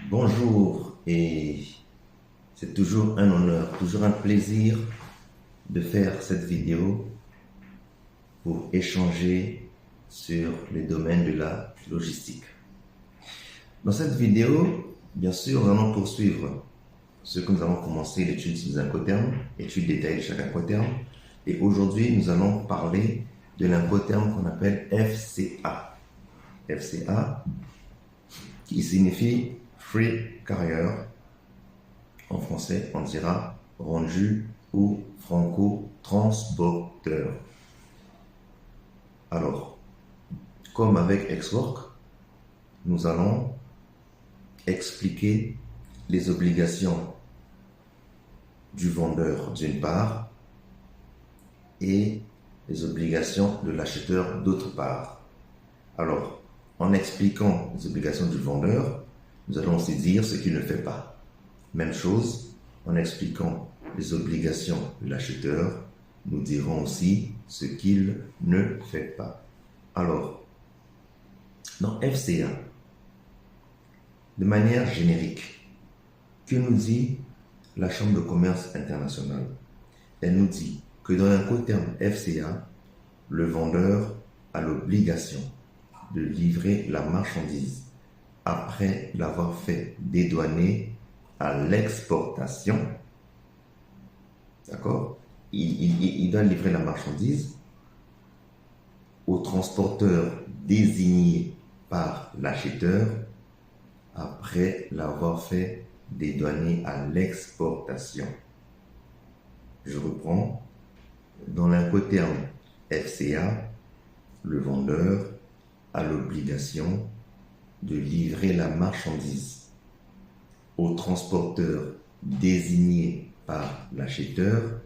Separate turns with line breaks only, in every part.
Bonjour, et c'est toujours un honneur, toujours un plaisir de faire cette vidéo pour échanger sur les domaines de la logistique. Dans cette vidéo, bien sûr, nous allons poursuivre ce que nous avons commencé, l'étude sur les incoterms, étude détaillée de chaque incoterm. Et aujourd'hui, nous allons parler de l'incoterm qu'on appelle FCA. FCA, qui signifie Freight Carrier. En français, on dira rendu ou franco-transporteur. Alors, comme avec Xwork, nous allons expliquer les obligations du vendeur d'une part et les obligations de l'acheteur d'autre part. Alors, en expliquant les obligations du vendeur, nous allons aussi dire ce qu'il ne fait pas. Même chose, en expliquant les obligations de l'acheteur, nous dirons aussi ce qu'il ne fait pas. Alors, dans FCA, de manière générique, que nous dit la Chambre de commerce internationale? Elle nous dit que dans l'incoterm FCA, le vendeur a l'obligation de livrer la marchandise après l'avoir fait dédouaner à l'exportation. D'accord? Il doit livrer la marchandise au transporteur désigné par l'acheteur après l'avoir fait dédouaner à l'exportation. Je reprends. Dans l'incoterm FCA, le vendeur a l'obligation de livrer la marchandise au transporteur désigné par l'acheteur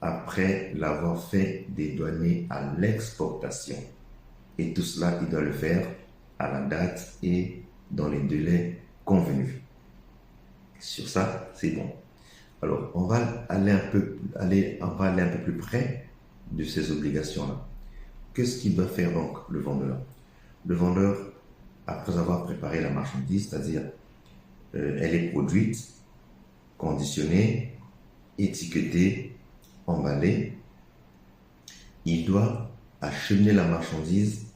après l'avoir fait dédouaner à l'exportation. Et tout cela, il doit le faire à la date et dans les délais convenus. Sur ça, c'est bon. Alors, on va aller un peu plus près de ces obligations-là. Qu'est-ce qu'il doit faire donc, le vendeur? Le vendeur, après avoir préparé la marchandise, c'est-à-dire elle est produite, conditionnée, étiquetée, emballée, il doit acheminer la marchandise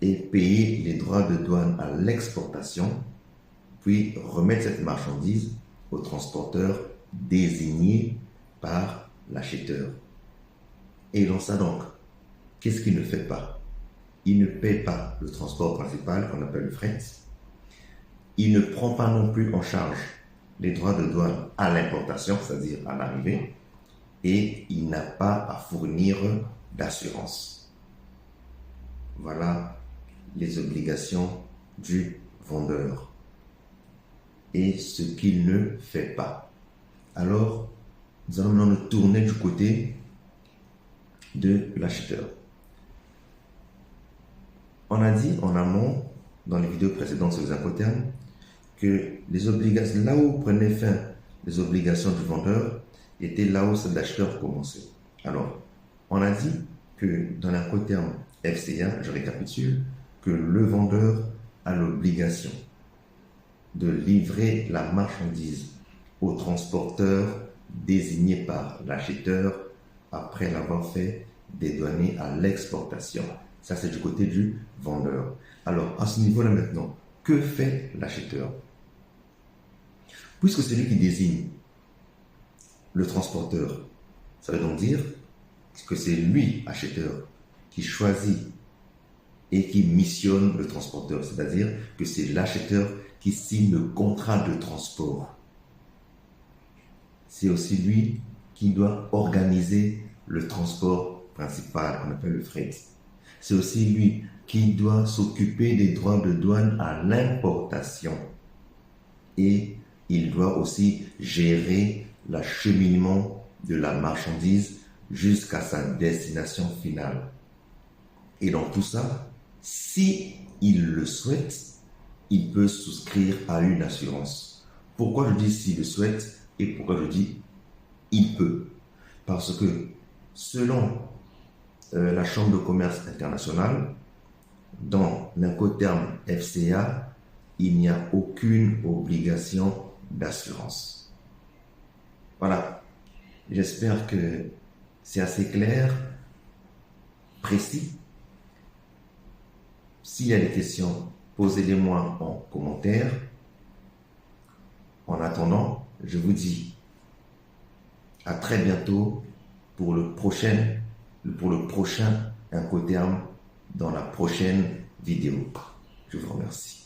et payer les droits de douane à l'exportation, puis remettre cette marchandise au transporteur désigné par l'acheteur. Et dans ça donc, qu'est-ce qu'il ne fait pas? Il ne paie pas le transport principal qu'on appelle le fret. Il ne prend pas non plus en charge les droits de douane à l'importation, c'est-à-dire à l'arrivée, et il n'a pas à fournir d'assurance. Voilà les obligations du vendeur et ce qu'il ne fait pas. Alors, nous allons maintenant nous tourner du côté de l'acheteur. On a dit en amont, dans les vidéos précédentes sur les incoterms, que les obligations, là où prenaient fin les obligations du vendeur, était là où celles de l'acheteur commençait. Alors, on a dit que dans l'incoterm FCA, je récapitule, que le vendeur a l'obligation de livrer la marchandise au transporteur désigné par l'acheteur après l'avoir fait dédouaner à l'exportation. Ça, c'est du côté du vendeur. Alors, à ce niveau-là maintenant, que fait l'acheteur? Puisque c'est lui qui désigne le transporteur, ça veut donc dire que c'est lui, acheteur, qui choisit et qui missionne le transporteur. C'est-à-dire que c'est l'acheteur qui signe le contrat de transport. C'est aussi lui qui doit organiser le transport principal, qu'on appelle le fret. C'est aussi lui qui doit s'occuper des droits de douane à l'importation. Et il doit aussi gérer l'acheminement de la marchandise jusqu'à sa destination finale. Et dans tout ça, si il le souhaite, il peut souscrire à une assurance. Pourquoi je dis s'il le souhaite et pourquoi je dis il peut? Parce que selon la Chambre de commerce internationale, dans l'incoterm FCA, il n'y a aucune obligation d'assurance. Voilà, j'espère que c'est assez clair, précis. S'il y a des questions, posez-les-moi en commentaire. En attendant, je vous dis à très bientôt pour le prochain Incoterm dans la prochaine vidéo. Je vous remercie.